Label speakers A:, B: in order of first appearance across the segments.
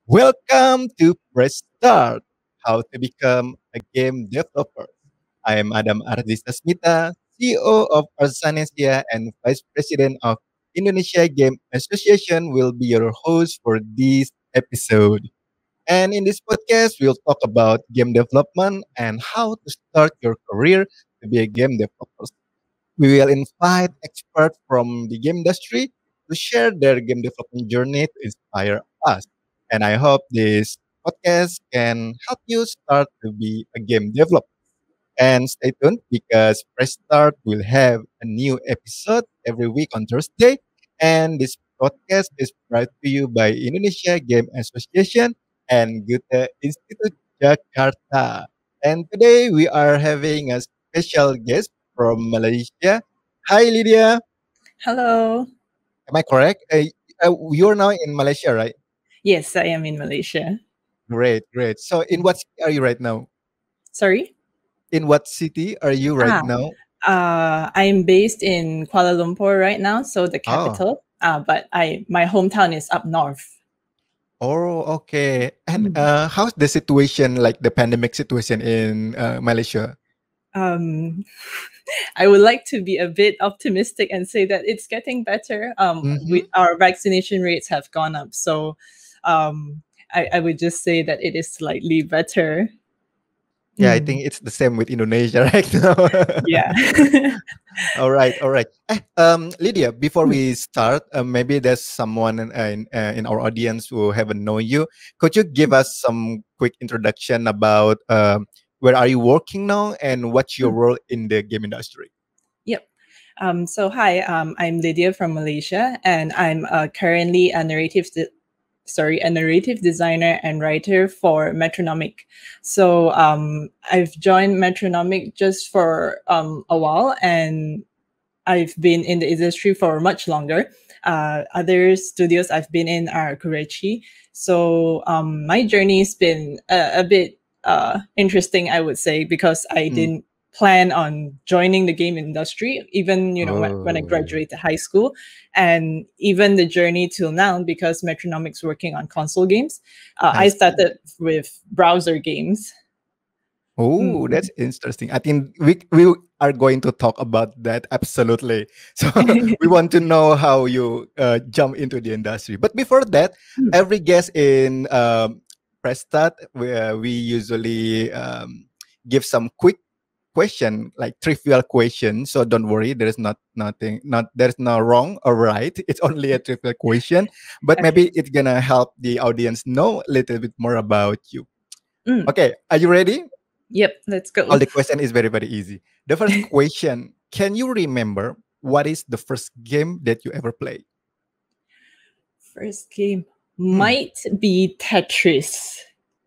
A: Welcome to Press Start, How to Become a Game Developer. I am Ardisasmita, CEO of Asosiasi and Vice President of Indonesia Game Association will be your host for this episode. And in this podcast, we'll talk about game development and how to start your career to be a game developer. We will invite experts from the game industry to share their game development journey to inspire us. And I hope this podcast can help you start to be a game developer. And stay tuned because Press Start will have a new episode every week on Thursday. And this podcast is brought to you by Indonesia Game Association and Goethe-Institut Jakarta. And today we are having a special guest from Malaysia. Hi, Lydia.
B: Hello.
A: Am I correct? You're now in Malaysia, right?
B: Yes, I am in Malaysia.
A: Great, great. So, in what city are you right now?
B: Sorry?
A: In what city are you right now?
B: I'm based in Kuala Lumpur right now, so the capital. But my hometown is up north.
A: Oh, okay. And how's the situation, like the pandemic situation in Malaysia?
B: I would like to be a bit optimistic and say that it's getting better. Our vaccination rates have gone up, so I would just say that it is slightly better.
A: Yeah, I think it's the same with Indonesia right now.
B: Yeah.
A: All right, all right. Lydia, before we start, maybe there's someone in our audience who haven't known you. Could you give us some quick introduction about where are you working now and what's your role in the game industry?
B: Yep. So hi, I'm Lydia from Malaysia, and I'm currently a narrative designer and writer for Metronomik. So I've joined Metronomik just for a while, and I've been in the industry for much longer. Other studios I've been in are Kurechi. So my journey has been a bit interesting, I would say, because I didn't plan on joining the game industry, even when I graduated high school, and even the journey till now, because Metronomic's working on console games. I started with browser games.
A: Oh, that's interesting. I think we are going to talk about that absolutely. So we want to know how you jump into the industry. But before that, every guest in Press Start, we usually give some quick question, like trivial question. So don't worry, there's there's no wrong or right. It's only a trivial question, but maybe it's gonna help the audience know a little bit more about you. Okay, are you ready?
B: Yep, let's go.
A: All the question is very, very easy. The first question, can you remember what is the first game that you ever played?
B: First game might be Tetris.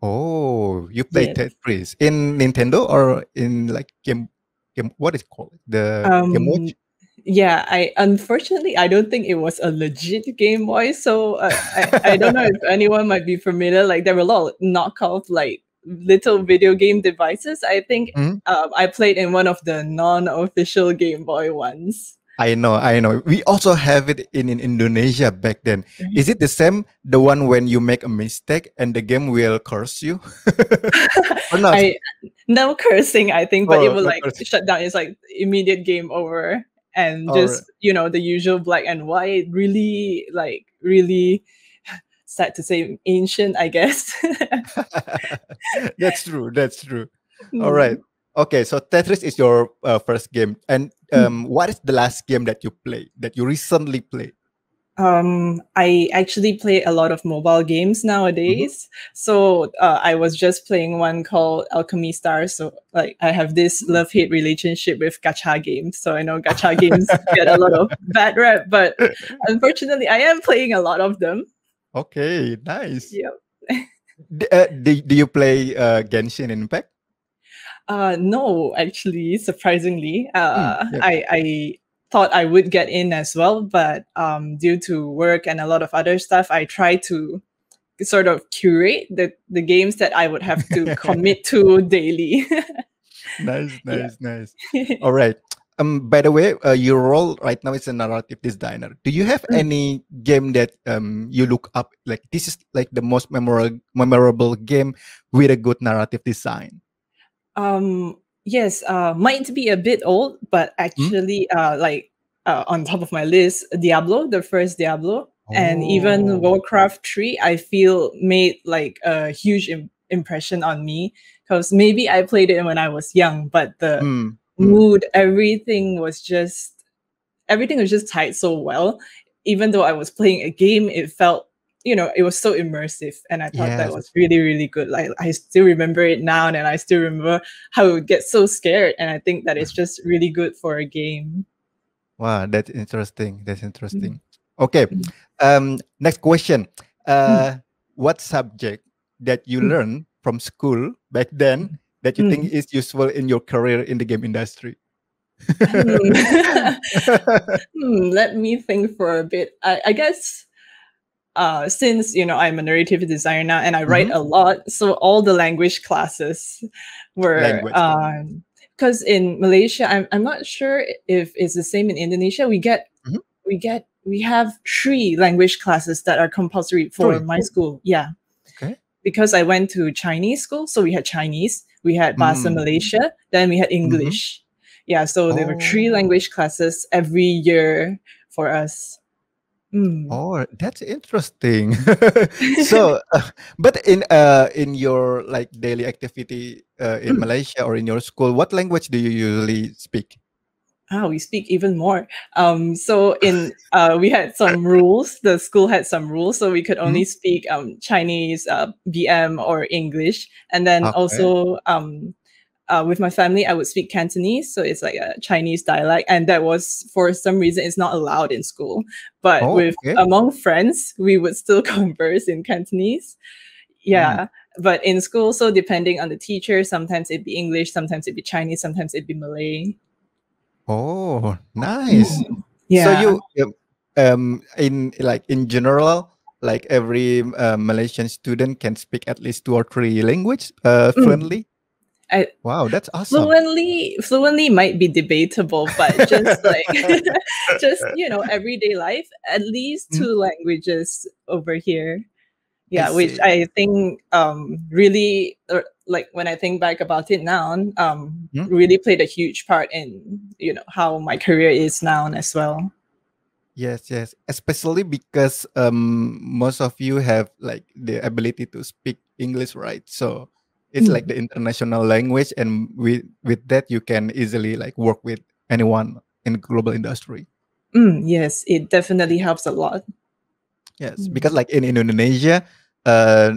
A: Oh, you played Tetris in Nintendo or in like game? What is it called? The Game Watch?
B: Yeah, unfortunately I don't think it was a legit Game Boy. So I don't know if anyone might be familiar. Like there were a lot of knockoff like little video game devices. I think I played in one of the non-official Game Boy ones.
A: I know. We also have it in Indonesia back then. Is it the same? The one when you make a mistake and the game will curse you? Or not?
B: No cursing, I think, but it will like shut down. It's like immediate game over, and just the usual black and white. Really sad to say, ancient, I guess.
A: That's true. All right. Okay, so Tetris is your first game, and what is the last game that you played, that you recently played?
B: I actually play a lot of mobile games nowadays. So I was just playing one called Alchemy Stars. So like I have this love-hate relationship with gacha games. So I know gacha games get a lot of bad rep, but unfortunately I am playing a lot of them.
A: Okay, nice.
B: Yep.
A: Do you play Genshin Impact?
B: No, actually, surprisingly, I thought I would get in as well, but due to work and a lot of other stuff, I try to sort of curate the games that I would have to commit to daily.
A: Nice. All right. By the way, your role right now is a narrative designer. Do you have
B: Mm.
A: any game that you look up like this is like the most memorable game with a good narrative design?
B: Yes, might be a bit old, but
A: Hmm?
B: actually, on top of my list, Diablo, the first Diablo, and even
A: Oh,
B: Warcraft 3, I feel made like a huge impression on me because maybe I played it when I was young, but the
A: mm, mm.
B: mood, everything was just tied so well. Even though I was playing a game, it felt, it was so immersive, and I thought that
A: Yes.
B: was really, really good. Like I still remember it now, and I still remember how I would get so scared. And I think that it's just really good for a game.
A: Wow, that's interesting. That's
B: Mm,
A: interesting. Okay.
B: mm,
A: Next question.
B: mm,
A: What subject that you
B: mm,
A: learned from school back then that you think
B: mm.
A: is useful in your career in the game industry?
B: Hmm. Let me think for a bit. I guess since I'm a narrative designer now and I write
A: Mhm.
B: a lot, so all the language classes were
A: Language.
B: because in Malaysia, I'm not sure if it's the same in Indonesia.
A: Mhm.
B: We have three language classes that are compulsory for
A: Three.
B: my school. Yeah,
A: Okay.
B: because I went to Chinese school, so we had Chinese, we had Bahasa
A: Mm.
B: Malaysia, then we had
A: Mhm.
B: English. Yeah, so there were three
A: Oh.
B: language classes every year for us. Mm.
A: Oh, that's interesting. So, but in your like daily activity in Malaysia or in your school, what language do you usually speak?
B: We speak even more. So in we had some rules. The school had some rules, so we could
A: Mhm.
B: only speak Chinese, BM, or English. And then
A: Okay.
B: also with my family, I would speak Cantonese, so it's like a Chinese dialect, and that was for some reason it's not allowed in school. But
A: Oh,
B: with
A: okay.
B: among friends, we would still converse in Cantonese.
A: Mm.
B: Yeah, but in school, so depending on the teacher, sometimes it'd be English, sometimes it'd be Chinese, sometimes it'd be Malay.
A: Oh, nice.
B: Mm.
A: So
B: Yeah.
A: in like in general, like every Malaysian student can speak at least two or three language
B: Mm.
A: fluently.
B: I,
A: Wow, that's awesome.
B: fluently might be debatable, but just like just everyday life, at least
A: Mhm.
B: two languages over here.
A: I
B: Yeah, which
A: see.
B: I think really like when I think back about it now,
A: Mhm.
B: really played a huge part in how my career is now as well.
A: Yes, yes. Especially because most of you have like the ability to speak English, right? So it's like
B: Mm.
A: the international language, and with that you can easily like work with anyone in global industry.
B: Yes, it definitely helps a lot.
A: Yes, because
B: Mm.
A: like in Indonesia,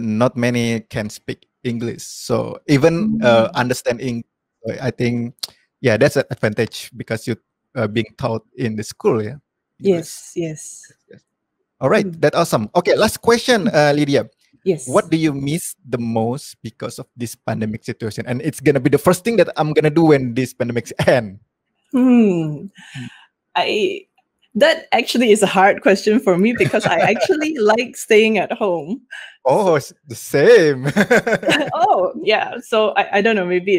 A: not many can speak English. So even
B: Mm.
A: understand English, I think, yeah, that's an advantage because you being taught in the school, yeah, English.
B: Yes, yes.
A: Yes, yes. All right,
B: Mm.
A: that's awesome. Okay, last question, Lydia. What
B: Yes.
A: do you miss the most because of this pandemic situation? And it's gonna be the first thing that I'm gonna do when this pandemic end.
B: Hmm. I That actually is a hard question for me because I actually like staying at home. So,
A: Oh, it's the same.
B: oh yeah, so I don't know. Maybe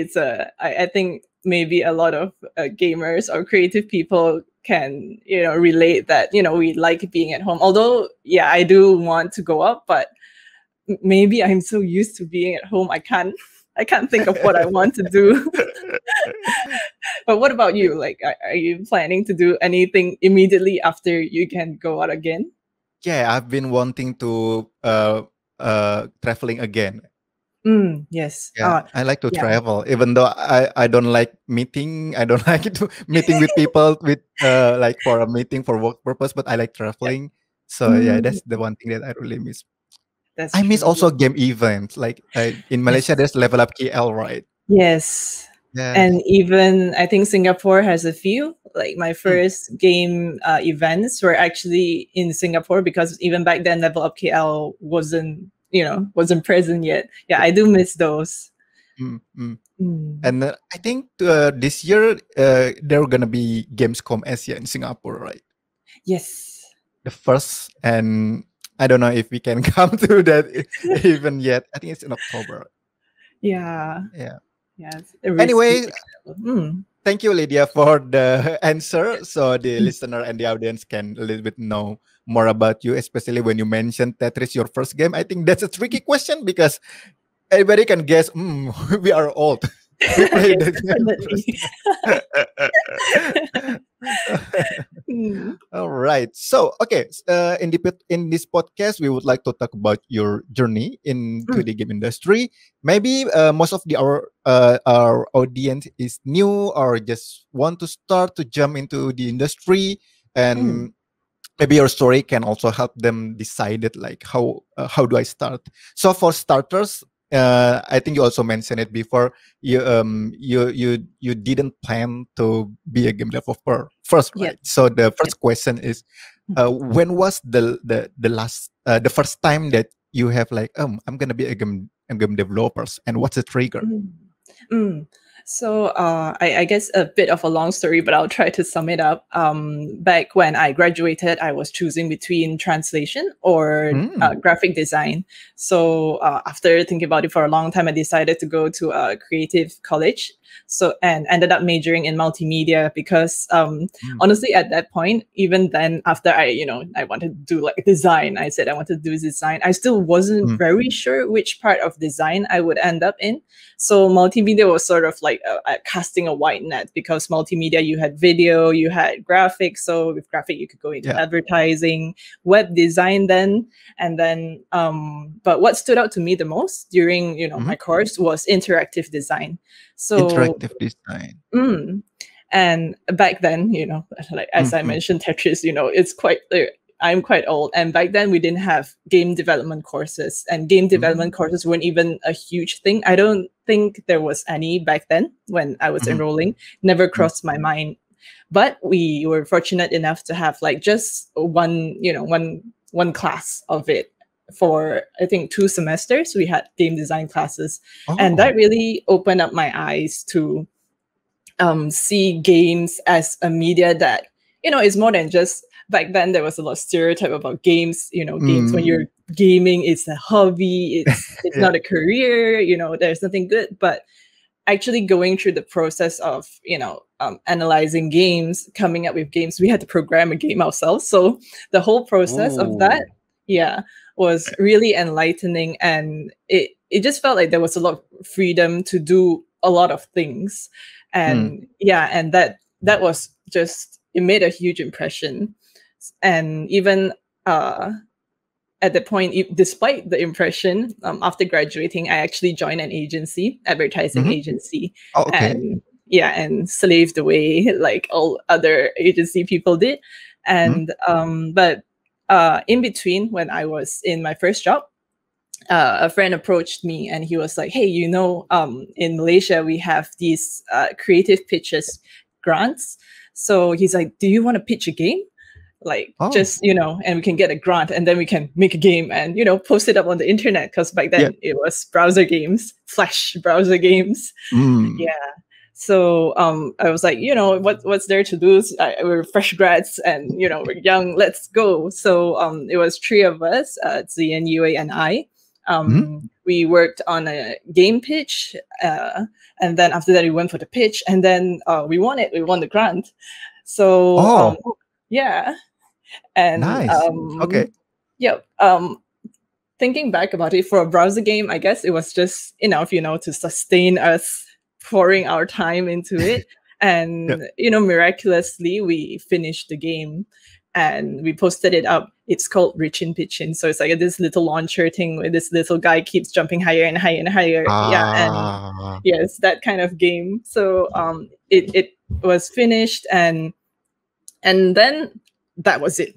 B: I think maybe a lot of gamers or creative people can relate that we like being at home. Although yeah, I do want to go up, but maybe I'm so used to being at home, I can't think of what I want to do. But what about you? Like, are you planning to do anything immediately after you can go out again?
A: Yeah, I've been wanting to traveling again.
B: Yes.
A: Yeah, I like to
B: Yeah.
A: travel, even though I don't like meeting. I don't like to meeting with people with like for a meeting for work purpose, but I like
B: Yeah.
A: traveling. So yeah,
B: Mm,
A: that's the one thing that I really miss.
B: that's
A: I miss
B: true.
A: also game events. Like in Malaysia,
B: Yes.
A: there's Level Up KL, right?
B: Yes.
A: Yes.
B: And even I think Singapore has a few. Like my
A: Mm,
B: first game events were actually in Singapore because even back then Level Up KL wasn't present yet. Yeah, I do miss those.
A: mm, mm.
B: Mm.
A: And I think this year there are gonna be Gamescom Asia in Singapore, right?
B: Yes.
A: The first, and I don't know if we can come to that even yet. I think it's in October.
B: Yeah.
A: Yeah.
B: Yes. We're still
A: Anyway,
B: excited. Mm.
A: thank you, Lydia, for the answer. So the listener and the audience can a little bit know more about you, especially when you mentioned Tetris, your first game. I think that's a tricky question because everybody can guess. We are old. We played
B: Yes,
A: that game
B: definitely.
A: first.
B: Mm,
A: All right. So, okay, in this podcast, we would like to talk about your journey into
B: mm,
A: the game industry. Maybe most of our audience is new or just want to start to jump into the industry,
B: mm,
A: and maybe your story can also help them decide it, like how do I start. So for starters, I think you also mentioned it before, you didn't plan to be a game developer first,
B: yep,
A: right? So the
B: yep.
A: first question is, when was the first time that you have like, I'm gonna be a game developers, and what's the trigger?
B: Mm, mm. So I guess a bit of a long story, but I'll try to sum it up. Back when I graduated, I was choosing between translation or
A: Mm,
B: graphic design. So after thinking about it for a long time, I decided to go to a creative college. So and ended up majoring in multimedia because
A: mm,
B: honestly, at that point, even then, after I wanted to do like design, I said I wanted to do design. I still wasn't
A: mm,
B: very sure which part of design I would end up in. So multimedia was sort of like casting a wide net because multimedia, you had video, you had graphics. So with graphic, you could go into
A: yeah.
B: advertising, web design then. And then, but what stood out to me the most during,
A: Mhm.
B: my course was interactive design. So,
A: Interactive design.
B: mm, and back then, like as I
A: Mhm,
B: mentioned, Tetris, it's quite, I'm quite old. And back then, we didn't have game development courses, and game development
A: mm,
B: courses weren't even a huge thing. I don't think there was any back then when I was
A: mhm,
B: enrolling. Never
A: mm,
B: crossed my mind. But we were fortunate enough to have like just one class of it for I think 2 semesters. We had game design classes, and that
A: oh.
B: really opened up my eyes to see games as a media that is more than just. Back then there was a lot of stereotype about games. Games, when
A: Mm,
B: you're gaming, it's a hobby, it's
A: yeah.
B: not a career. There's nothing good. But actually going through the process of analyzing games, coming up with games, we had to program a game ourselves. So the whole process of that,
A: Ooh.
B: yeah, was really enlightening, and it just felt like there was a lot of freedom to do a lot of things.
A: Mm,
B: And yeah, and that was just, it made a huge impression. And even at the point, despite the impression, after graduating, I actually joined an agency, advertising
A: mhm.
B: agency,
A: Oh, okay.
B: and yeah, and slaved away like all other agency people did.
A: Mm,
B: And but in between, when I was in my first job, a friend approached me and he was like, "Hey, in Malaysia we have these creative pitches grants." So he's like, "Do you want to pitch a game? Like
A: oh,
B: just and we can get a grant, and then we can make a game and post it up on the internet." Because back
A: yeah.
B: then it was browser games, flash browser games.
A: Mm,
B: Yeah. So I was like, what's there to do? We're fresh grads, and we're young, let's go. So it was three of us, Zian, Yue, and I.
A: mhm.
B: We worked on a game pitch, and then after that we went for the pitch, and then we won it, we won the grant. So
A: Oh,
B: yeah. And
A: nice. Okay.
B: yeah, thinking back about it, for a browser game, I guess it was just enough, to sustain us pouring our time into it.
A: Yeah.
B: And miraculously we finished the game and we posted it up. It's called Rich in Pitchin. So it's like this little launcher thing where this little guy keeps jumping higher and higher and higher. Yeah, and
A: Ah.
B: yes, that kind of game. So it was finished, and then that was it.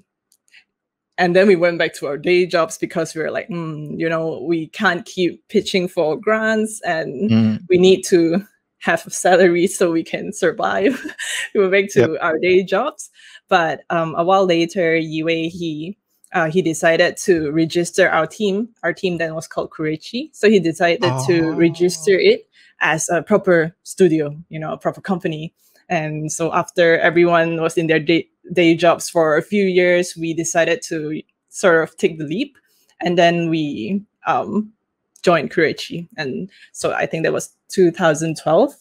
B: And then we went back to our day jobs because we were like, we can't keep pitching for grants, and
A: Mm,
B: we need to have a salary so we can survive. We went back
A: yep.
B: to our day jobs. But a while later, Yue, he decided to register our team. Our team then was called Kureichi. So he decided to register
A: Oh.
B: it as a proper studio, a proper company. And so after everyone was in their day jobs for a few years, we decided to sort of take the leap. And then we joined Kureichi. And so I think that was 2012.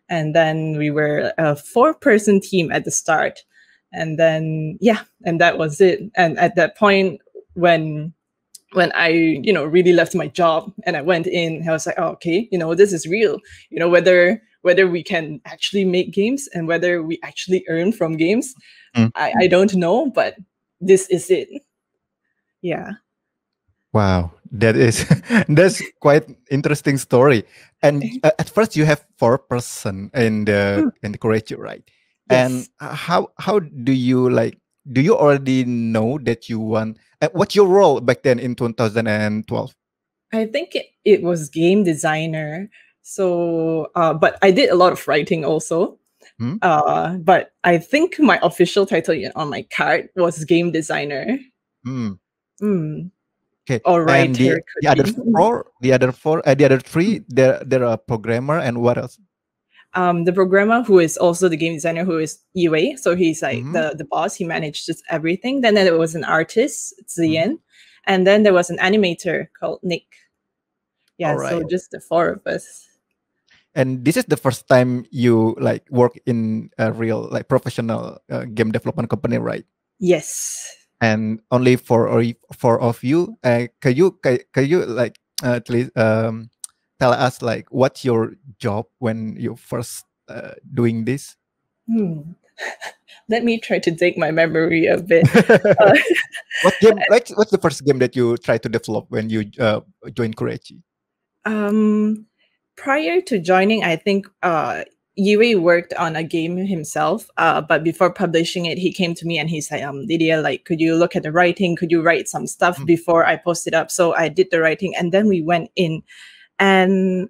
B: And then we were a 4-person team at the start. And then, yeah, and that was it. And at that point, when I, really left my job and I went in, I was like, oh, okay, this is real. Whether we can actually make games and whether we actually earn from games,
A: Mm.
B: I don't know, but this is it. Yeah.
A: Wow, that is that's quite interesting story. And at first, you have 4 person in the curriculum, right? And
B: Yes.
A: how do you like? Do you already know that you want? What's your role back then in 2012?
B: I think it was game designer. So, but I did a lot of writing also.
A: Hmm?
B: But I think my official title on my card was game designer.
A: Hmm.
B: Mm.
A: Okay,
B: Or
A: and
B: writer
A: the
B: could
A: other
B: be.
A: four, the other three, they're a programmer and what else?
B: The programmer who is also the game designer who is Yue. So he's like
A: Hmm.
B: the boss. He manages everything. Then there was an artist,
A: Hmm.
B: Zian. And then there was an animator called Nick.
A: All
B: Yeah, so
A: right.
B: just the 4 of us.
A: And this is the first time you like work in a real like professional game development company, right?
B: Yes.
A: And only four of you. Can you like at least tell us like what's your job when you first doing this?
B: Hmm. Let me try to dig my memory a bit. Uh,
A: What game? Like, what's the first game that you try to develop when you joined Kurechi?
B: um, Prior to joining, I think Yui worked on a game himself. But before publishing it, he came to me and he's like, Lydia, like, could you look at the writing? Could you write some stuff
A: Mm,
B: before I post it up? So I did the writing, and then we went in, and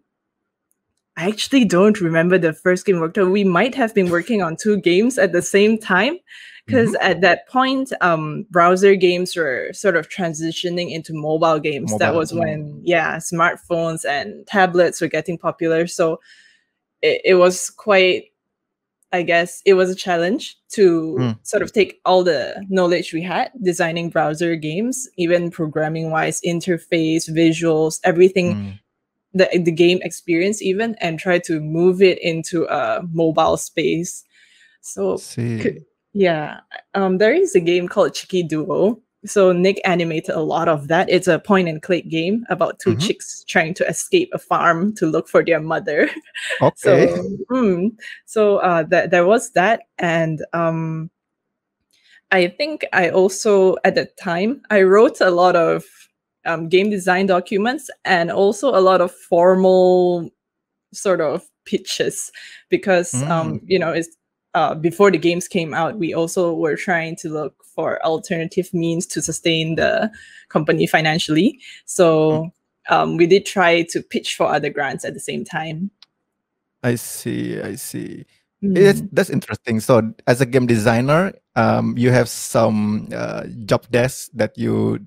B: I actually don't remember the first game we worked on. We might have been working on 2 games at the same time, because
A: mhm.
B: at that point, browser games were sort of transitioning into mobile games. That
A: Mobile.
B: was when, yeah, smartphones and tablets were getting popular. So it was quite, I guess, it was a challenge to
A: Mm,
B: sort of take all the knowledge we had designing browser games, even programming wise, interface, visuals, everything,
A: mm.
B: the game experience even, and try to move it into a mobile space. So
A: See.
B: yeah, there is a game called Chicky Duo. So Nick animated a lot of that. It's a point and click game about 2
A: Mhm.
B: chicks trying to escape a farm to look for their mother.
A: Okay.
B: So that there was that. And I think I also, at the time, I wrote a lot of game design documents and also a lot of formal sort of pitches, because
A: Mm,
B: it's before the games came out, we also were trying to look for alternative means to sustain the company financially.
A: mm.
B: So we did try to pitch for other grants at the same time.
A: I see. I see.
B: Mm,
A: That's interesting. So, as a game designer, you have some job desks that you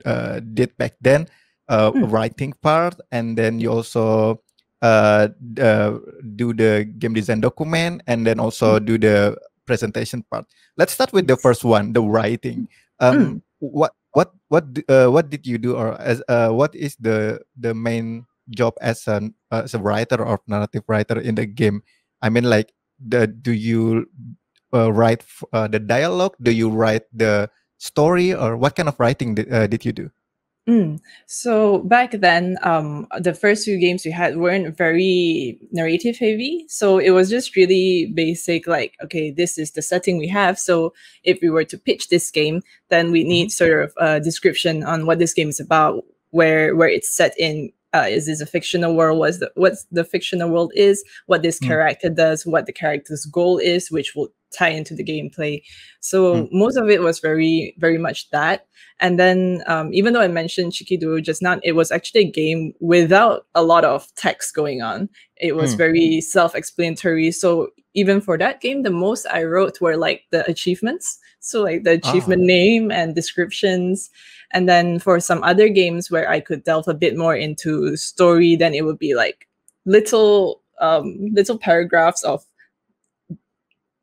A: did back then,
B: mm,
A: writing part, and then you also uh, uh, do the game design document, and then
B: mm,
A: also do the presentation part. Let's start with the
B: yes.
A: first one, the writing.
B: Mm,
A: What did you do, or as what is the main job as a writer or narrative writer in the game? I mean, like, do you write the dialogue? Do you write the story, or what kind of writing did you do?
B: mm. So back then, the first few games we had weren't very narrative heavy. So it was just really basic, like, okay, this is the setting we have. So if we were to pitch this game, then we
A: Mhm,
B: need sort of a description on what this game is about, where it's set in. Is this a fictional world? What's the fictional world is? What this
A: mm,
B: character does? What the character's goal is, which will tie into the gameplay.
A: mm,
B: So most of it was very, very much that. And then, even though I mentioned Shikidu just now, it was actually a game without a lot of text going on. It was
A: mm.
B: very self-explanatory. So even for that game, the most I wrote were like the achievements. So like the
A: Ah,
B: achievement name and descriptions. And then for some other games where I could delve a bit more into story, then it would be like little paragraphs of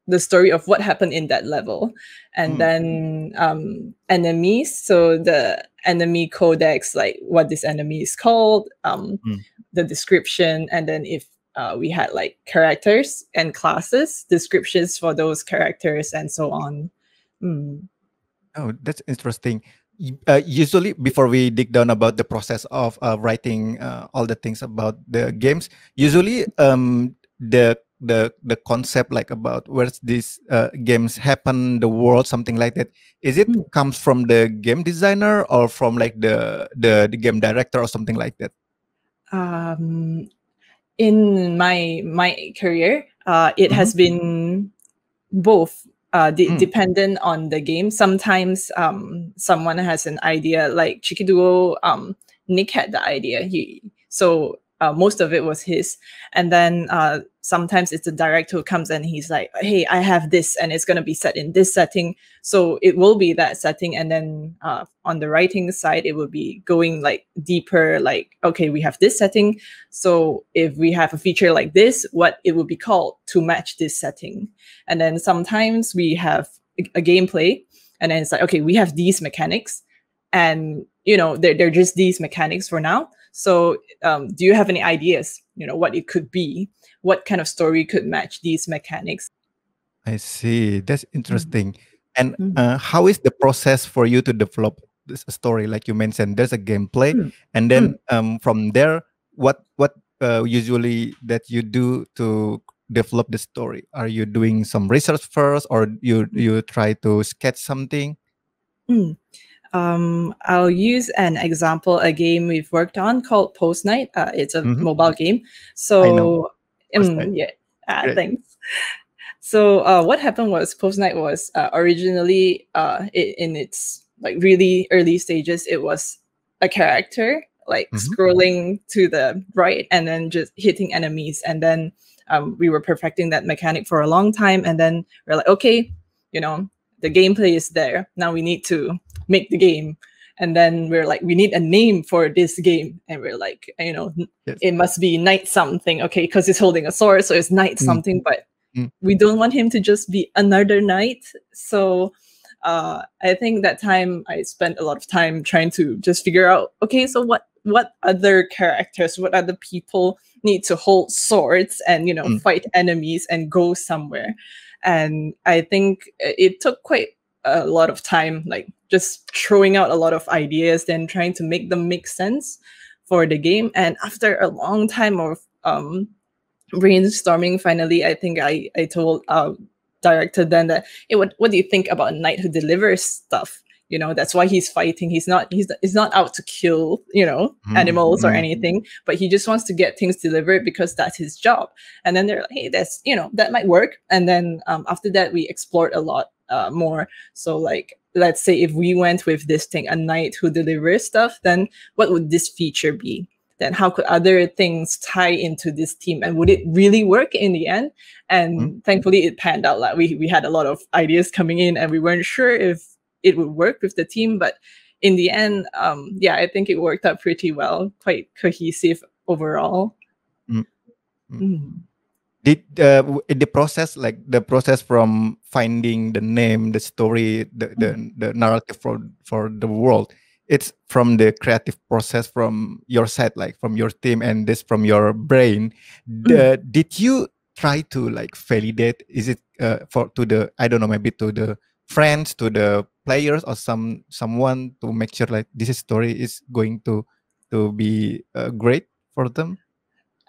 B: the story of what happened in that level. And
A: mm,
B: then enemies, so the enemy codex, like what this enemy is called,
A: mm,
B: the description, and then if we had like characters and classes, descriptions for those characters, and so on. Mm.
A: Oh, that's interesting. Usually, before we dig down about the process of writing all the things about the games, usually the concept like about where these games happen, the world, something like that. Is it
B: Mm.
A: comes from the game designer or from like the game director or something like that?
B: Um, in my career, it
A: Mm-hmm.
B: has been both,
A: Mm.
B: dependent on the game. Sometimes someone has an idea, like Chikiduo. Nick had the idea. Most of it was his, and then sometimes it's the director who comes and he's like, "Hey, I have this, and it's gonna be set in this setting." So it will be that setting, and then on the writing side, it will be going like deeper. Like, okay, we have this setting, so if we have a feature like this, what it would be called to match this setting. And then sometimes we have a gameplay, and then it's like, okay, we have these mechanics, and they're just these mechanics for now. So do you have any ideas, what it could be, what kind of story could match these mechanics?
A: I see. That's
B: Mhm.
A: interesting. And
B: Mhm.
A: how is the process for you to develop this story? Like you mentioned, there's a gameplay,
B: Mm.
A: and
B: Mm.
A: then from there, what usually that you do to develop the story? Are you doing some research first, or you try to sketch something?
B: Mm. I'll use an example, a game we've worked on called Post Night. It's a
A: Hmm.
B: mobile game.
A: I know.
B: So,
A: First night.
B: yeah,
A: Great.
B: thanks. So what happened was Post Night was originally in its like really early stages. It was a character like
A: Hmm.
B: scrolling to the right and then just hitting enemies, and then we were perfecting that mechanic for a long time, and then we're like, okay, you know, the gameplay is there. Now we need to make the game, and then we're like, we need a name for this game, and we're like,
A: Yes.
B: it must be Knight something, okay, because he's holding a sword, so it's Knight
A: Mm,
B: something, but
A: mm,
B: we don't want him to just be another knight. So I think that time I spent a lot of time trying to just figure out, okay, so what other characters, what other people need to hold swords and
A: mm,
B: fight enemies and go somewhere. And I think it took quite a lot of time, like just throwing out a lot of ideas, then trying to make them make sense for the game. And after a long time of brainstorming, finally I think I told director then that, hey, what do you think about a knight who delivers stuff? That's why he's fighting. He's not out to kill
A: mm,
B: animals or
A: mm,
B: anything, but he just wants to get things delivered because that's his job. And then they're like, hey, that's that might work. And then after that we explored a lot more. So like, let's say if we went with this thing, a knight who delivers stuff, then what would this feature be? Then how could other things tie into this team, and would it really work in the end?
A: mm,
B: And thankfully it panned out. Like we had a lot of ideas coming in, and we weren't sure if it would work with the team, but in the end, yeah, I think it worked out pretty well, quite cohesive overall.
A: mm, mm.
B: Mm.
A: Did the process, like the process from finding the name, the story, the narrative for the world, it's from the creative process from your side, like from your team, and this from your brain.
B: Mm.
A: Did you try to like validate? Is it for to the, I don't know, maybe to the friends, to the players, or someone to make sure like this story is going to be great for them?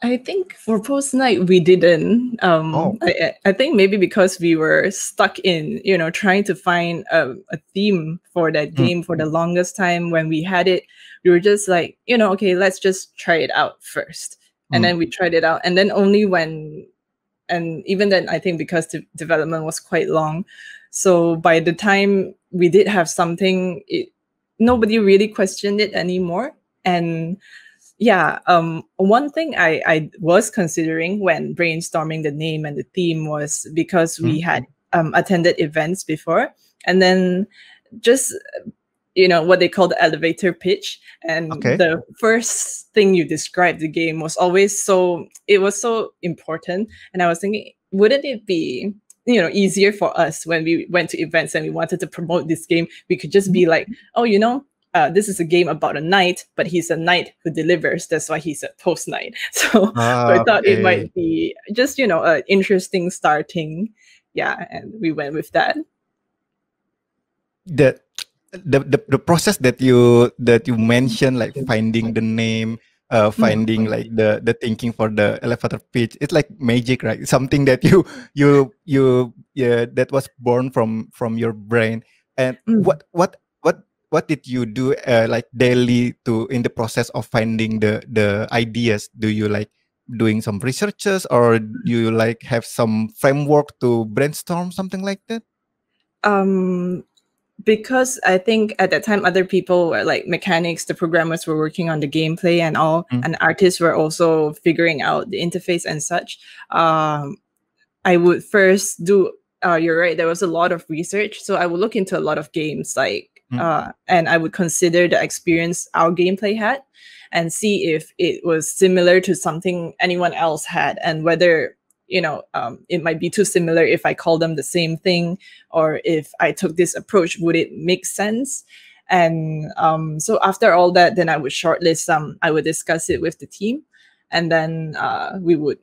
B: I think for post night we didn't.
A: Oh.
B: I think maybe because we were stuck in trying to find a theme for that
A: Mm,
B: game for the longest time. When we had it, we were just like, okay, let's just try it out first. And
A: mm,
B: then we tried it out, and then only when, and even then I think because the development was quite long, so by the time we did have something, nobody really questioned it anymore. And yeah, one thing I was considering when brainstorming the name and the theme was because
A: mm.
B: we had attended events before, and then just what they call the elevator pitch, and
A: Okay.
B: the first thing you described the game was always so, it was so important. And I was thinking, wouldn't it be easier for us when we went to events and we wanted to promote this game? We could just
A: Mhm.
B: be like, oh, this is a game about a knight, but he's a knight who delivers. That's why he's a toast knight. So I thought it
A: Okay.
B: might be just, an interesting starting. Yeah, and we went with that.
A: The the process that you mentioned, like finding the name, finding like the thinking for the elevator pitch, it's like magic, right? Something that you that was born from your brain. And
B: Mm.
A: what did you do, like daily, to in the process of finding the ideas? Do you like doing some researches, or do you like have some framework to brainstorm something like that?
B: Um, because I think at that time other people were like mechanics, the programmers were working on the gameplay and all,
A: Mm,
B: and artists were also figuring out the interface and such. I would first do. You're right. There was a lot of research, so I would look into a lot of games,
A: mm,
B: and I would consider the experience our gameplay had, and see if it was similar to something anyone else had, and whether it might be too similar if I call them the same thing, or if I took this approach, would it make sense? And so after all that, then I would shortlist some. I would discuss it with the team, and then we would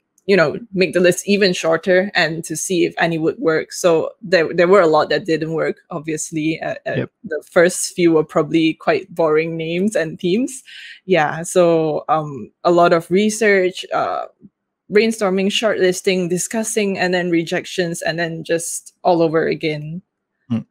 B: make the list even shorter and to see if any would work. So there were a lot that didn't work, obviously.
A: yep.
B: The first few were probably quite boring names and themes. Yeah, so a lot of research, brainstorming, shortlisting, discussing, and then rejections, and then just all over again.
A: Mm.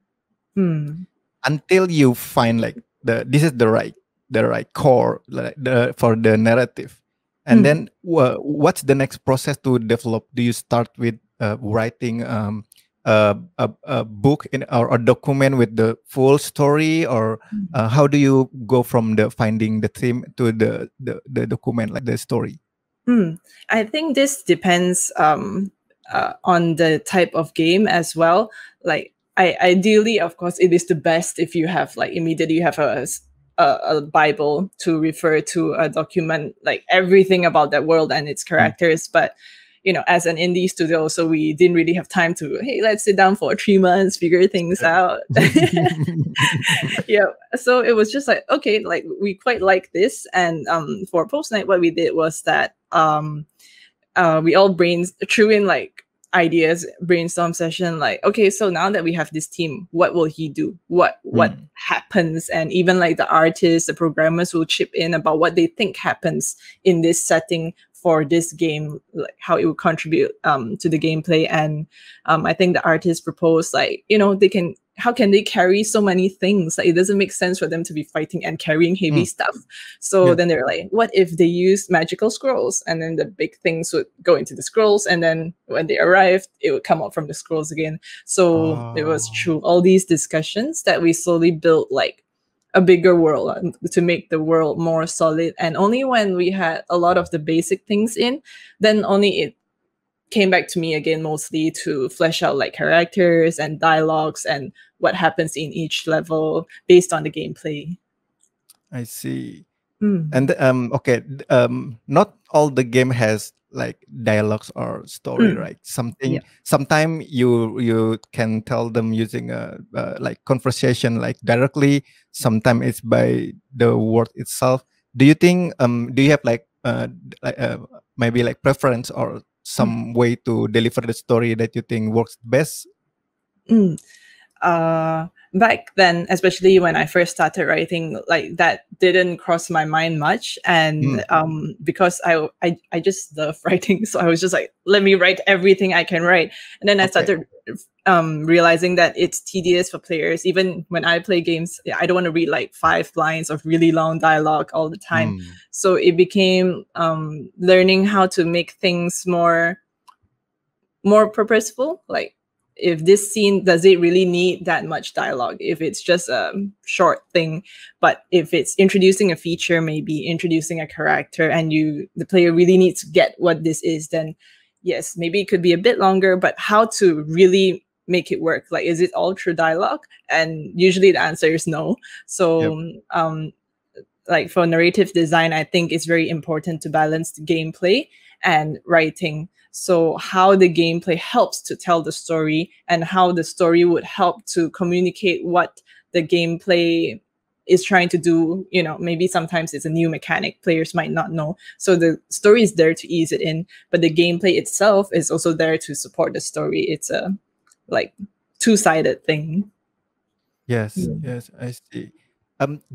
B: Hmm.
A: Until you find like this is the right core, like for the narrative. And
B: Hmm.
A: then what's the next process to develop? Do you start with writing a book or a document with the full story, or how do you go from the finding the theme to the document, like the story?
B: Hmm. I think this depends on the type of game as well. Like, ideally, of course, it is the best if you have like immediately you have a Bible to refer to, a document like everything about that world and its
A: Mm.
B: characters. But as an indie studio, so we didn't really have time to, hey, let's sit down for 3 months, figure things out. Yeah, so it was just like, okay, like we quite like this. And for post night, what we did was that we all threw in like ideas, brainstorm session, like, okay, so now that we have this team, what will he do, what
A: Mm.
B: happens? And even like the artists, the programmers will chip in about what they think happens in this setting for this game, like how it would contribute to the gameplay. And I think the artists proposed, like, how can they carry so many things? Like, it doesn't make sense for them to be fighting and carrying heavy
A: Mm.
B: stuff. So
A: Yeah.
B: then they're like, what if they use magical scrolls? And then the big things would go into the scrolls. And then when they arrived, it would come out from the scrolls again. So it was
A: Oh.
B: through all these discussions that we slowly built like a bigger world, to make the world more solid. And only when we had a lot of the basic things in, then only it came back to me again, mostly to flesh out like characters and dialogues and what happens in each level based on the gameplay.
A: I see.
B: Mm.
A: And okay, not all the game has like dialogues or story,
B: Mm.
A: right?
B: Yeah.
A: Sometime you can tell them using like conversation, like directly. Sometimes it's by the word itself. Do you think do you have like maybe like preference or
B: Mm.
A: some way to deliver the story that you think works best?
B: Mm. uh Back then, especially when I first started writing, like that didn't cross my mind much. And
A: Mm,
B: because I just love writing, so I was just like, let me write everything I can write. And then I
A: okay.
B: started realizing that it's tedious for players. Even when I play games, I don't want to read like 5 lines of really long dialogue all the time.
A: Mm,
B: So it became learning how to make things more purposeful. Like, if this scene, does it really need that much dialogue? If it's just a short thing, but if it's introducing a feature, maybe introducing a character, and the player really needs to get what this is, then yes, maybe it could be a bit longer. But how to really make it work? Like, is it all through dialogue? And usually the answer is no.
A: yep.
B: So like for narrative design, I think it's very important to balance the gameplay and writing. So how the gameplay helps to tell the story, and how the story would help to communicate what the gameplay is trying to do, maybe sometimes it's a new mechanic players might not know. So the story is there to ease it in, but the gameplay itself is also there to support the story. It's a like two-sided thing.
A: Yes, yes, I see.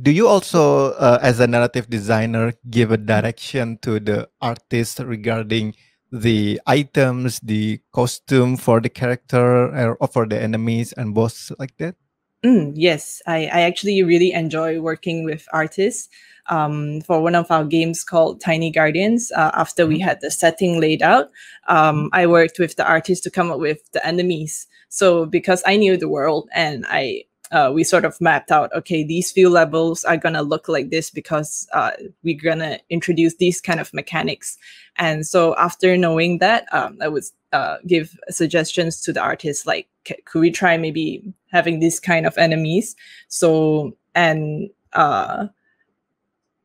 A: Do you also, as a narrative designer, give a direction to the artist regarding the items, the costume for the character, or for the enemies and boss like that?
B: Yes, I actually really enjoy working with artists. For one of our games called Tiny Guardians, after we
A: Mhm,
B: had the setting laid out,
A: mhm.
B: I worked with the artist to come up with the enemies. So because I knew the world and we sort of mapped out, okay, these few levels are gonna look like this because we're gonna introduce these kind of mechanics. And so after knowing that, I would give suggestions to the artist, like, could we try maybe having this kind of enemies? So, and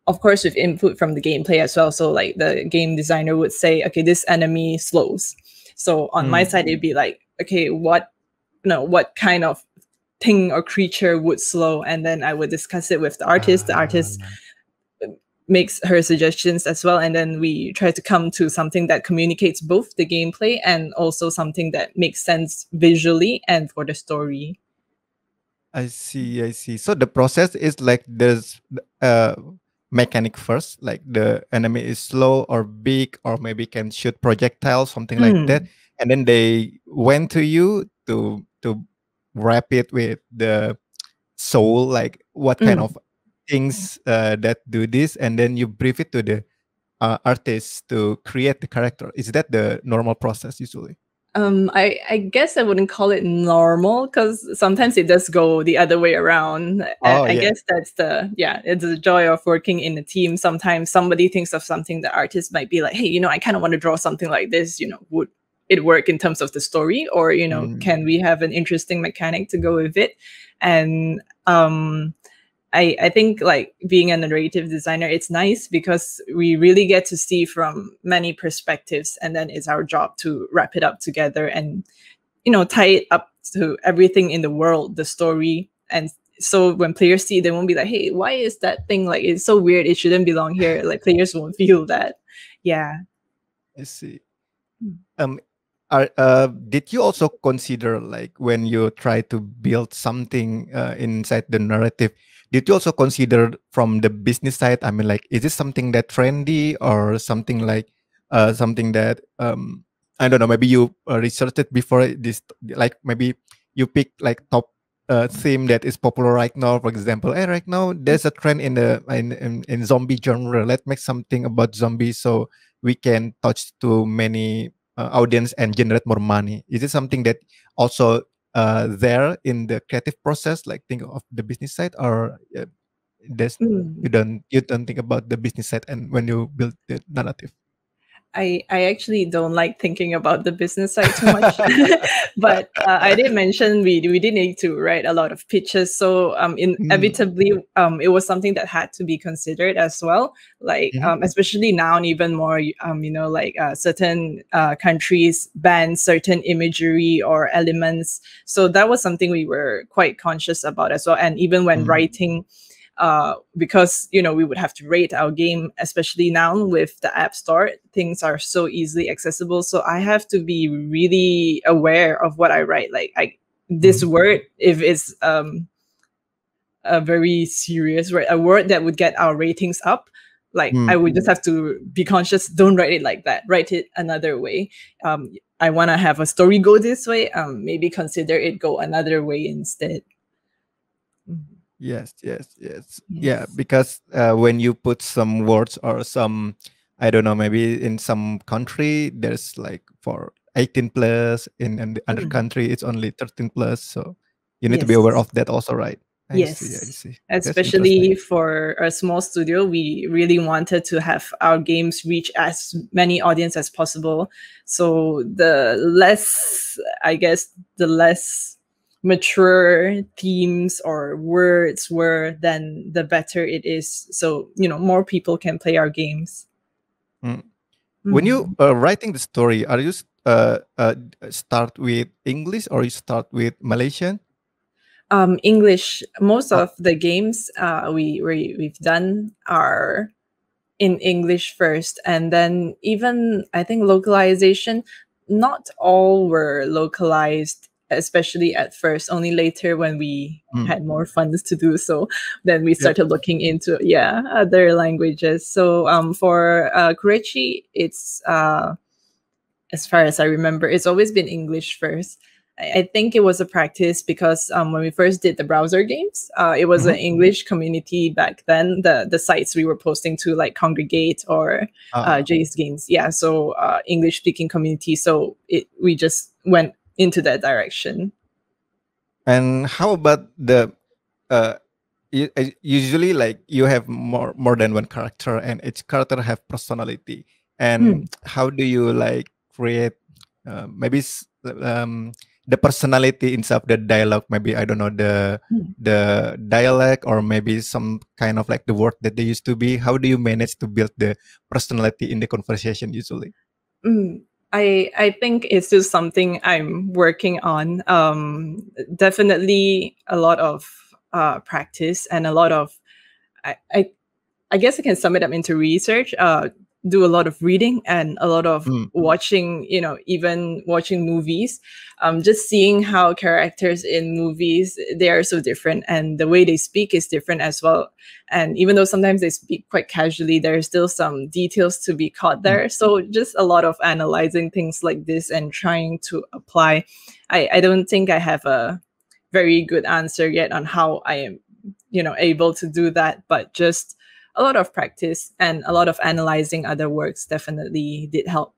B: of course, with input from the gameplay as well. So, like, the game designer would say, okay, this enemy slows. So on my
A: Mm.
B: side, it'd be like, okay, what kind of thing or creature would slow? And then I would discuss it with the artist. The
A: Ah,
B: artist makes her suggestions as well, and then we try to come to something that communicates both the gameplay and also something that makes sense visually and for the story.
A: I see, I see. So the process is like there's mechanic first, like the enemy is slow or big, or maybe can shoot projectiles, something like that,
B: Mm,
A: and then they went to you to wrap it with the soul, like what kind
B: mm.
A: of things that do this, and then you brief it to the artist to create the character. Is that the normal process usually?
B: I guess I wouldn't call it normal because sometimes it does go the other way around.
A: Oh
B: I
A: yeah.
B: guess that's it's the joy of working in a team. Sometimes somebody thinks of something, the artist might be like, hey, I kind of want to draw something like this. Would it work in terms of the story, or
A: Mm,
B: can we have an interesting mechanic to go with it? And I think, like, being a narrative designer, it's nice because we really get to see from many perspectives, and then it's our job to wrap it up together and tie it up to everything in the world, the story. And so when players see it, they won't be like, hey, why is that thing, like, it's so weird, it shouldn't belong here. Like, players won't feel that. Yeah.
A: I see. Um, did you also consider, like, when you try to build something inside the narrative, did you also consider from the business side? I mean, like, is this something that trendy or something like something that I don't know, maybe you researched it before this, like maybe you pick like top theme that is popular right now. For example, hey, right now there's a trend in the in zombie genre. Let's make something about zombies so we can touch to many audience and generate more money. Is it something that also there in the creative process, like think of the business side, or there's
B: Mm.
A: you don't think about the business side and when you build the narrative?
B: I actually don't like thinking about the business side too much, but I did mention we did need to write a lot of pitches, so
A: Mm,
B: inevitably it was something that had to be considered as well. Like,
A: mhm,
B: especially now, and even more, like, certain countries ban certain imagery or elements, so that was something we were quite conscious about as well. And even when
A: mm,
B: writing, because we would have to rate our game, especially now with the app store, things are so easily accessible, so I have to be really aware of what I write. Like, this
A: mhm,
B: word, if it's a very serious word, a word that would get our ratings up, like, I
A: mm.
B: would just have to be conscious, don't write it like that, write it another way. I want to have a story go this way, maybe consider it go another way instead. Mhm.
A: Yes, yes, yes. Yeah,
B: Yes.
A: because when you put some words or some, I don't know, maybe in some country there's like for 18 plus, in the other
B: Mm.
A: country it's only 13 plus. So you need to be aware
B: Yes.
A: of that also, right? I see, I
B: Yes,
A: see. That's interesting.
B: especially for a small studio, we really wanted to have our games reach as many audience as possible. So the less mature themes or words were, then the better it is. So, more people can play our games.
A: Mm. When you
B: Mhm.
A: writing the story, are you start with English or you start with Malaysian?
B: English. Most
A: Oh,
B: of the games we've done are in English first, and then even I think localization. Not all were localized, especially at first. Only later, when we
A: mm,
B: had more funds to do so, then we
A: yep.
B: started looking into other languages. So for Kurechi, it's as far as I remember, it's always been English first. I think it was a practice because when we first did the browser games, it was
A: Mhm.
B: an English community back then. The sites we were posting to, like Congregate or
A: Ah,
B: Jay's Games, yeah. So English speaking community. So we just went into that direction.
A: and how about the uh, usually like you have more than one character and each character have personality, and
B: Mm,
A: how do you like create maybe the personality inside the dialogue, maybe I don't know
B: mm,
A: the dialect, or maybe some kind of like the word that they used to be, how do you manage to build the personality in the conversation usually?
B: mm. I think it's still something I'm working on. Definitely a lot of practice and a lot of I, I I guess I can sum it up into research. Do a lot of reading and a lot of
A: Mm,
B: watching. Even watching movies. Just seeing how characters in movies, they are so different, and the way they speak is different as well. And even though sometimes they speak quite casually, there are still some details to be caught
A: mm.
B: there. So just a lot of analyzing things like this and trying to apply. I don't think I have a very good answer yet on how I am, able to do that, but just a lot of practice and a lot of analyzing other works definitely did help.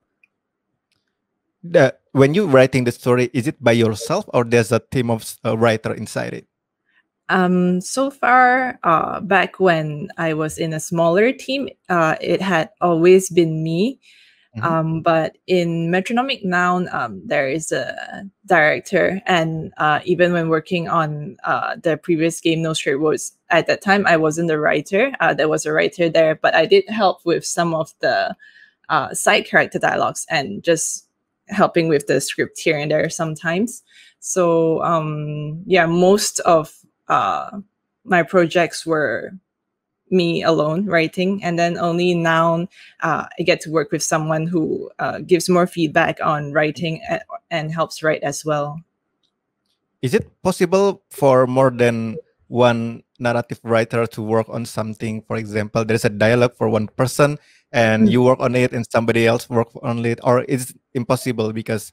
A: When you writing the story, is it by yourself or there's a team of writer inside it?
B: So far, back when I was in a smaller team, it had always been me.
A: Mhm.
B: But in Metronomik now, there is a director, and even when working on the previous game, No Straight Roads, at that time I wasn't the writer. There was a writer there, but I did help with some of the side character dialogues and just helping with the script here and there sometimes. So yeah, most of my projects were me alone writing, and then only now I get to work with someone who gives more feedback on writing and helps write as well.
A: Is it possible for more than one narrative writer to work on something? For example, there's a dialogue for one person and
B: Mm.
A: you work on it and somebody else work on it, or is it impossible because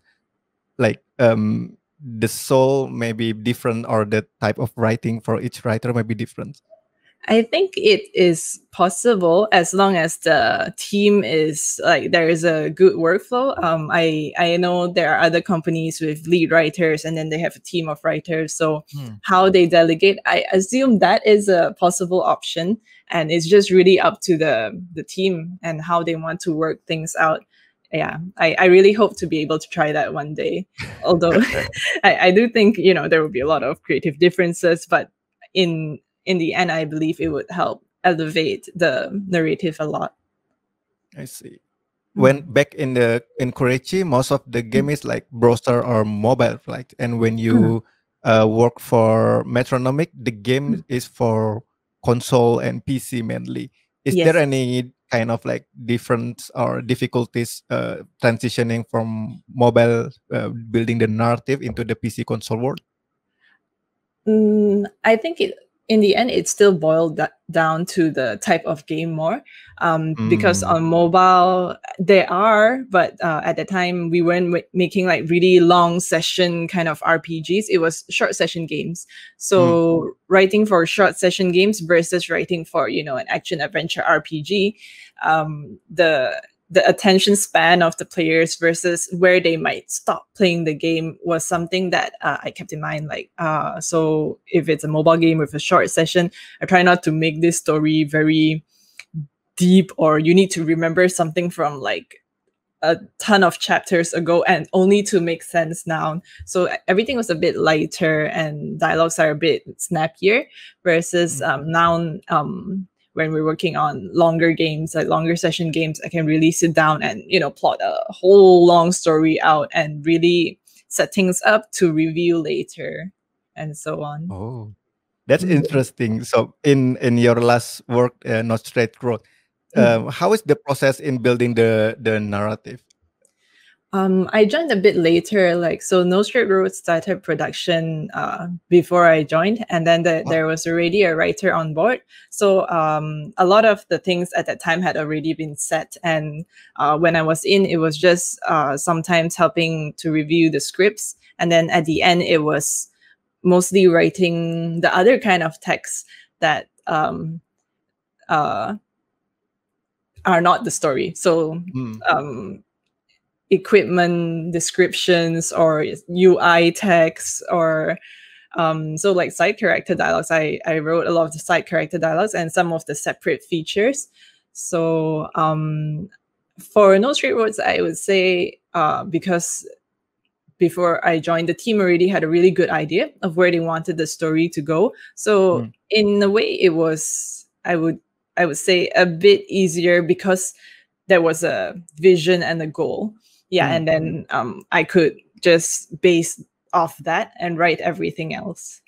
A: like the soul may be different or the type of writing for each writer may be different?
B: I think it is possible as long as the team is like there is a good workflow. I know there are other companies with lead writers and then they have a team of writers. So
A: Hmm.
B: how they delegate, I assume that is a possible option, and it's just really up to the team and how they want to work things out. Yeah, I really hope to be able to try that one day. Although I do think there will be a lot of creative differences, but in the end, I believe it would help elevate the narrative a lot.
A: I see. When
B: Mm.
A: back in Korechi, most of the game
B: Mm.
A: is like browser or mobile, like. And when
B: Mm.
A: you work for Metronomic, the game
B: Mm.
A: is for console and PC mainly. Is there
B: Yes.
A: any kind of like difference or difficulties transitioning from mobile building the narrative into the PC console world?
B: I think in the end, it still boiled down to the type of game more. Because
A: Mm,
B: on mobile, there are, but at the time, we weren't making like really long session kind of RPGs. It was short session games.
A: mm,
B: So writing for short session games versus writing for, an action adventure RPG, the attention span of the players versus where they might stop playing the game was something that I kept in mind. Like, so if it's a mobile game with a short session, I try not to make this story very deep, or you need to remember something from like a ton of chapters ago and only to make sense now. So everything was a bit lighter and dialogues are a bit snappier versus
A: mm.
B: now when we're working on longer games, like longer session games, I can really sit down and plot a whole long story out and really set things up to review later. and so on.
A: Oh, that's
B: Mm.
A: interesting. So in your last work, Not Straight Road,
B: Mm.
A: how is the process in building the narrative?
B: I joined a bit later, like so. No Straight Road started production before I joined, and then
A: Wow.
B: there was already a writer on board. So a lot of the things at that time had already been set, and when I was in, it was just sometimes helping to review the scripts, and then at the end, it was mostly writing the other kind of texts that uh, are not the story. So
A: Mm,
B: um, equipment descriptions or UI text or so like side character dialogues. I wrote a lot of the side character dialogues and some of the separate features. So for No Straight Roads, I would say because before I joined, the team already had a really good idea of where they wanted the story to go. So
A: mm,
B: in a way, it was I would say a bit easier because there was a vision and a goal. Yeah,
A: mm.
B: and then I could just base off that and write everything else.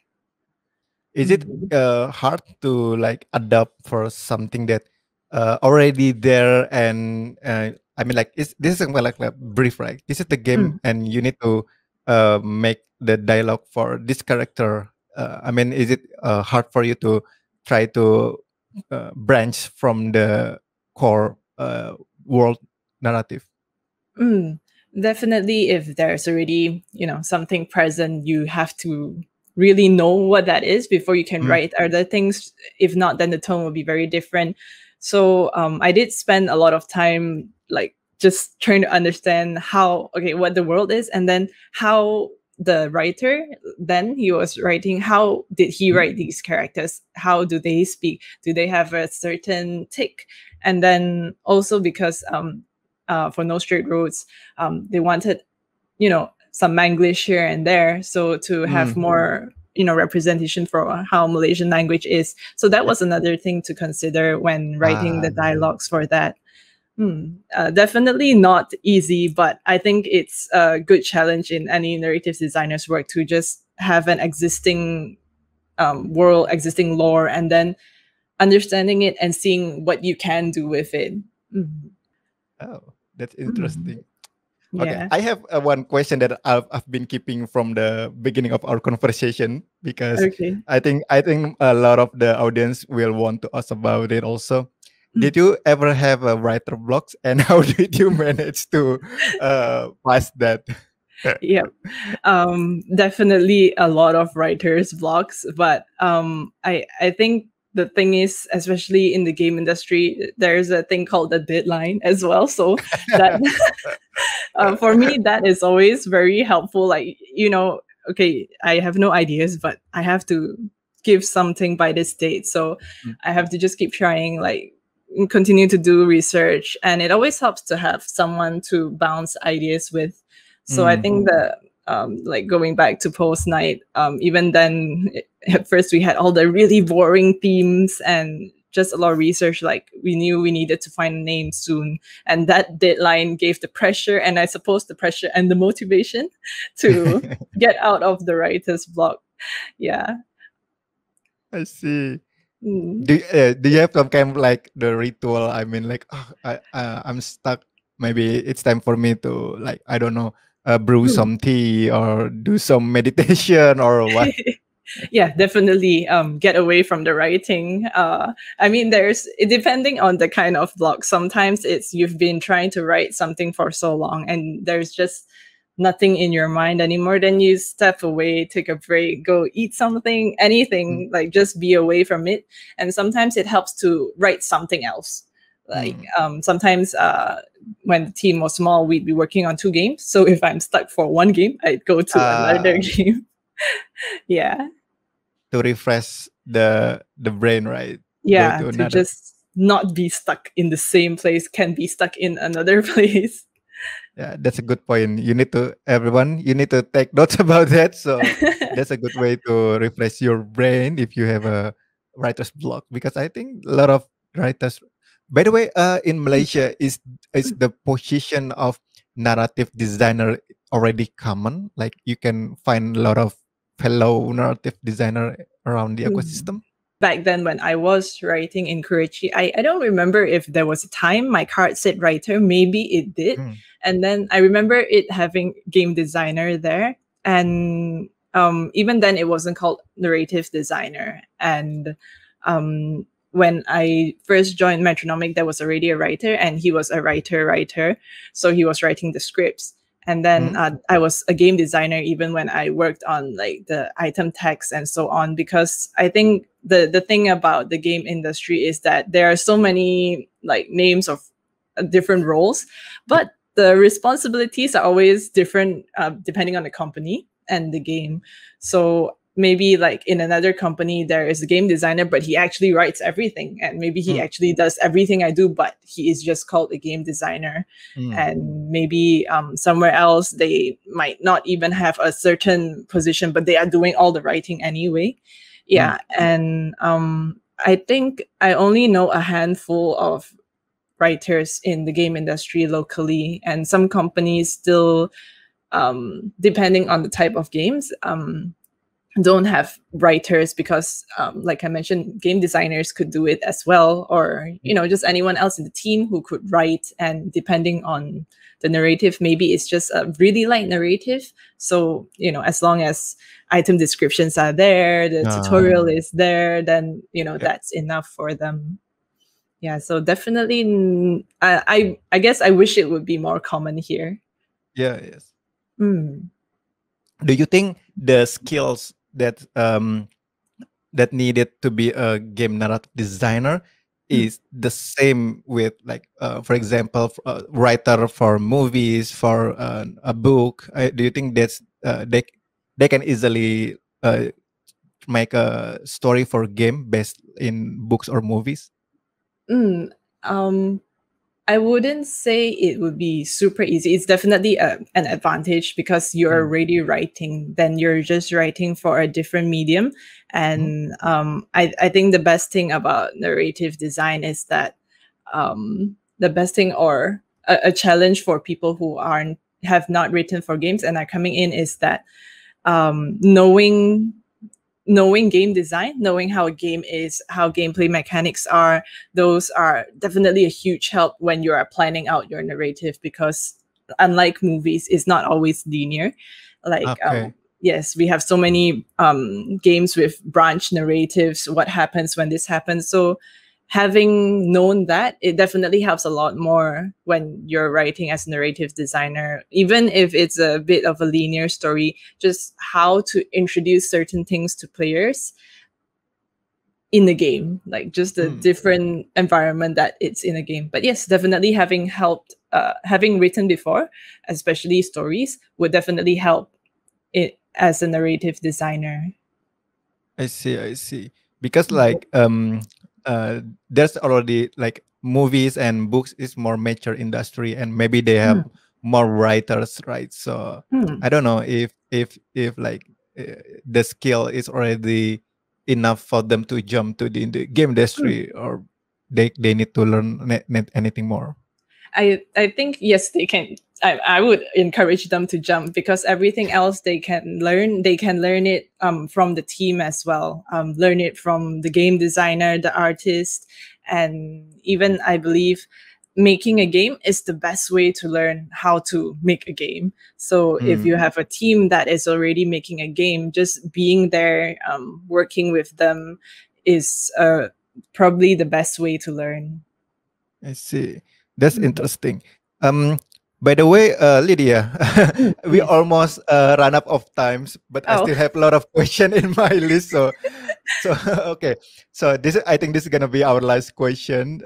A: Is it
B: Mm.
A: hard to like adapt for something that already there? And I mean, like, is this is something like brief, right? This is the game,
B: Mm.
A: and you need to make the dialogue for this character. I mean, is it hard for you to try to branch from the core world narrative?
B: Mm, definitely, if there's already, something present, you have to really know what that is before you can
A: Mm,
B: write other things. If not, then the tone will be very different. So I did spend a lot of time like just trying to understand what the world is, and then how the writer then he was writing, how did he write
A: mm,
B: these characters, how do they speak, do they have a certain tick, and then also because for No Straight Roads, they wanted, some Manglish here and there. So to have
A: mm.
B: more, representation for how Malaysian language is. So that
A: Yep.
B: was another thing to consider when writing the
A: Ah,
B: dialogues for that. Definitely not easy, but I think it's a good challenge in any narrative designer's work to just have an existing world, existing lore, and then understanding it and seeing what you can do with it. Mhm.
A: oh, that's
B: Mhm.
A: interesting. Okay,
B: Yeah.
A: I have one question that I've been keeping from the beginning of our conversation because
B: Okay.
A: I think a lot of the audience will want to ask about it also.
B: Mm.
A: Did you ever have a writer blocks, and how did you manage to pass that?
B: Yep. Definitely a lot of writers' blocks, but I think the thing is, especially in the game industry, there's a thing called the deadline as well. So that for me, that is always very helpful. Like, okay, I have no ideas, but I have to give something by this date. So
A: Mm,
B: I have to just keep trying, like, continue to do research. And it always helps to have someone to bounce ideas with. So I
A: mm,
B: think that, like, going back to post night, even then, at first we had all the really boring themes and just a lot of research. Like, we knew we needed to find a name soon, and that deadline gave the pressure, and I suppose the pressure and the motivation to get out of the writer's block. Yeah.
A: I see.
B: Mm.
A: Do you have some kind of like the ritual? I mean, like, oh, I'm stuck. Maybe it's time for me to, like, I don't know, brew
B: Mm.
A: some tea or do some meditation or what?
B: Yeah, definitely get away from the writing. I mean, there's depending on the kind of blog, sometimes it's you've been trying to write something for so long and there's just nothing in your mind anymore. Then you step away, take a break, go eat something,
A: Mm,
B: anything, like just be away from it. And sometimes it helps to write something else. Like
A: mm.
B: sometimes when the team was small, we'd be working on two games, so if I'm stuck for one game, I'd go to another
A: Uh,
B: game. Yeah.
A: to refresh the brain, right? Go
B: Yeah,
A: to
B: to
A: another.
B: just not be stuck in the same place, can be stuck in another place.
A: Yeah, that's a good point. You need to everyone. You need to take notes about that. So that's a good way to refresh your brain if you have a writer's block. Because I think a lot of writers. By the way, in Malaysia, is the position of narrative designer already common? Like you can find a lot of fellow narrative designer around the
B: Mm.
A: ecosystem?
B: Back then when I was writing in Kurachi, I don't remember if there was a time my card said writer. Maybe it did.
A: Mm,
B: And then I remember it having game designer there. And even then, it wasn't called narrative designer. And when I first joined Metronomik, there was already a writer, and he was a writer. So he was writing the scripts. And then
A: mm,
B: I was a game designer even when I worked on like the item text and so on, because I think the thing about the game industry is that there are so many like names of different roles,
A: yeah.
B: but the responsibilities are always different depending on the company and the game. So maybe like in another company there is a game designer, but he actually writes everything, and maybe he
A: Mm,
B: actually does everything I do, but he is just called a game designer.
A: mm,
B: And maybe somewhere else they might not even have a certain position, but they are doing all the writing anyway.
A: mm,
B: Yeah. And I think I only know a handful of writers in the game industry locally, and some companies still, depending on the type of games, don't have writers, because like I mentioned, game designers could do it as well, or
A: mm,
B: just anyone else in the team who could write. And depending on the narrative, maybe it's just a really light narrative. So as long as item descriptions are there, the
A: uh,
B: tutorial is there, then
A: yeah,
B: that's enough for them. Yeah, so definitely, I guess I wish it would be more common here.
A: yeah, yes.
B: Mm.
A: Do you think the skills that needed to be a game narrative designer
B: Mm.
A: is the same with like for example writer for movies for a book? Do you think they can easily make a story for game based in books or movies?
B: Mm. Um, I wouldn't say it would be super easy. It's definitely an advantage, because you're
A: Mm,
B: already writing, then you're just writing for a different medium.
A: mhm,
B: And I think the best thing about narrative design is that, the best thing, or a challenge for people who aren't have not written for games and are coming in, is that knowing game design, knowing how a game is, how gameplay mechanics are, those are definitely a huge help when you are planning out your narrative, because unlike movies, it's not always linear. Like,
A: okay.
B: yes, we have so many games with branch narratives, what happens when this happens. So having known that, it definitely helps a lot more when you're writing as a narrative designer, even if it's a bit of a linear story, just how to introduce certain things to players in the game, like just the
A: Mm,
B: different environment that it's in a game. But yes, definitely having helped, having written before, especially stories, would definitely help it as a narrative designer.
A: I see, I see. Because like uh there's already like movies and books is more mature industry and maybe they have
B: Mm.
A: more writers, right? So
B: Mm.
A: I don't know if like the skill is already enough for them to jump to the game
B: Mm.
A: industry or they need to learn anything more.
B: I think yes, they can. I would encourage them to jump, because everything else they can learn it from the team as well. Learn it from the game designer, the artist, and even I believe making a game is the best way to learn how to make a game. So if
A: Mm,
B: you have a team that is already making a game, just being there, working with them, is probably the best way to learn.
A: I see. That's
B: Mm.
A: interesting. Um, by the way, Lydia,
B: Mm.
A: we
B: Yes.
A: almost run up of times, but I
B: Oh.
A: still have a lot of question in my list. So okay. So I think this is gonna be our last question.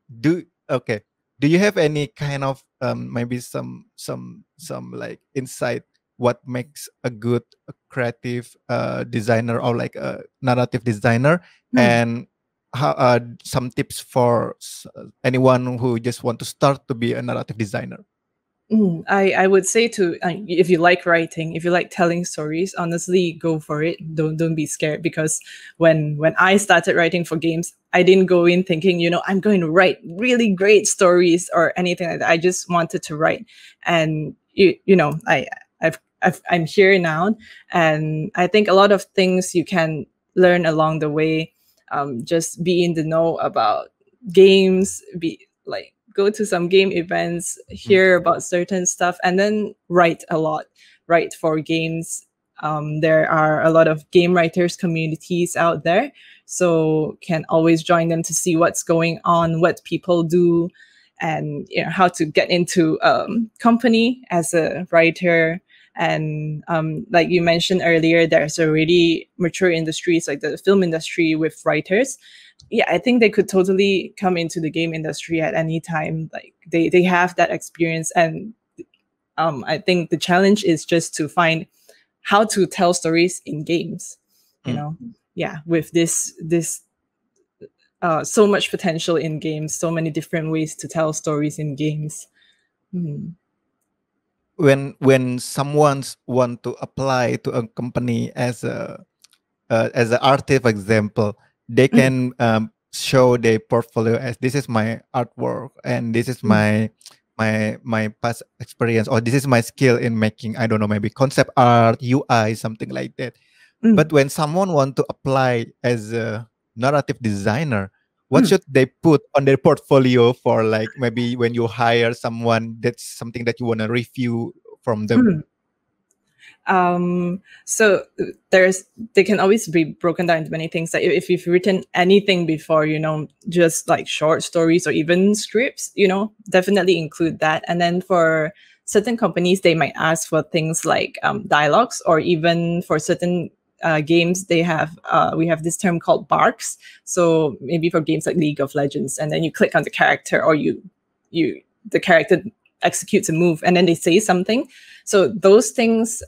A: Do okay. Do you have any kind of maybe some like insight what makes a good creative designer or like a narrative designer
B: Mm.
A: and how some tips for anyone who just want to start to be a narrative designer?
B: I would say to, if you like writing, if you like telling stories, honestly, go for it. Don't be scared, because when I started writing for games, I didn't go in thinking, I'm going to write really great stories or anything like that. I just wanted to write, and I'm here now, and I think a lot of things you can learn along the way. Just be in the know about games, be like go to some game events,
A: Mm,
B: hear about certain stuff, and then write a lot. Write for games. There are a lot of game writers communities out there, so can always join them to see what's going on, what people do, and how to get into company as a writer. And like you mentioned earlier, there's already mature industries like the film industry with writers. Yeah, I think they could totally come into the game industry at any time. Like they have that experience, and I think the challenge is just to find how to tell stories in games. You
A: mm.
B: know, yeah, with this so much potential in games, so many different ways to tell stories in games. Mm.
A: When someone's want to apply to a company as an artist, for example, they
B: Mm.
A: can show their portfolio as this is my artwork and this is
B: Mm.
A: my past experience, or this is my skill in making, I don't know, maybe concept art, UI, something like that.
B: Mm.
A: But when someone want to apply as a narrative designer, what
B: Mm.
A: should they put on their portfolio for, like, maybe when you hire someone, that's something that you want to review from them?
B: Mm. So there's they can always be broken down into many things. Like if you've written anything before, just like short stories or even scripts, definitely include that. And then for certain companies, they might ask for things like dialogues, or even for certain games, we have this term called barks. So maybe for games like League of Legends, and then you click on the character, or you the character executes a move, and then they say something. So those things,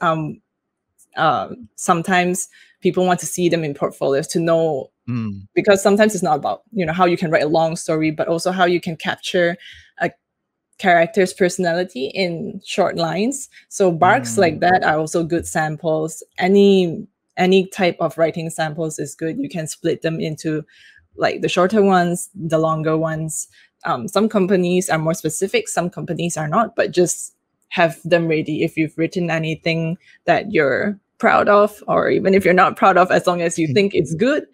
B: sometimes people want to see them in portfolios to know,
A: Mm,
B: because sometimes it's not about how you can write a long story, but also how you can capture a character's personality in short lines. So barks like
A: mm,
B: that are also good samples. Any type of writing samples is good. You can split them into like the shorter ones, the longer ones. Some companies are more specific, some companies are not, but just have them ready if you've written anything that you're proud of, or even if you're not proud of, as long as you think it's good,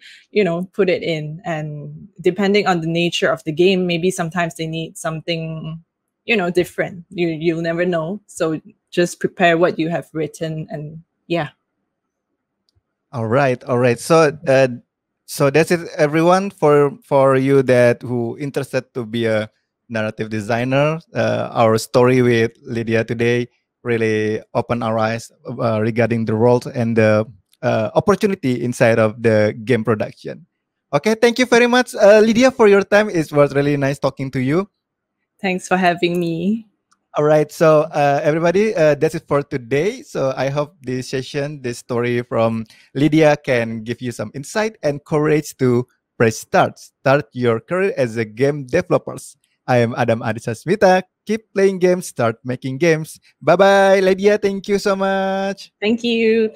B: put it in. And depending on the nature of the game, maybe sometimes they need something different. You'll never know, so just prepare what you have written. And yeah.
A: all right, all right. So that's it, everyone. For you that who interested to be a narrative designer, our story with Lydia today really opened our eyes regarding the roles and the opportunity inside of the game production. Okay, thank you very much, Lydia, for your time. It was really nice talking to you.
B: Thanks for having me.
A: All right, so everybody, that's it for today. So I hope this session, this story from Lydia can give you some insight and courage to press start. Start your career as a game developers. I am Adam Ardisasmita. Keep playing games, start making games. Bye bye, Lydia. Thank you so much.
B: Thank you.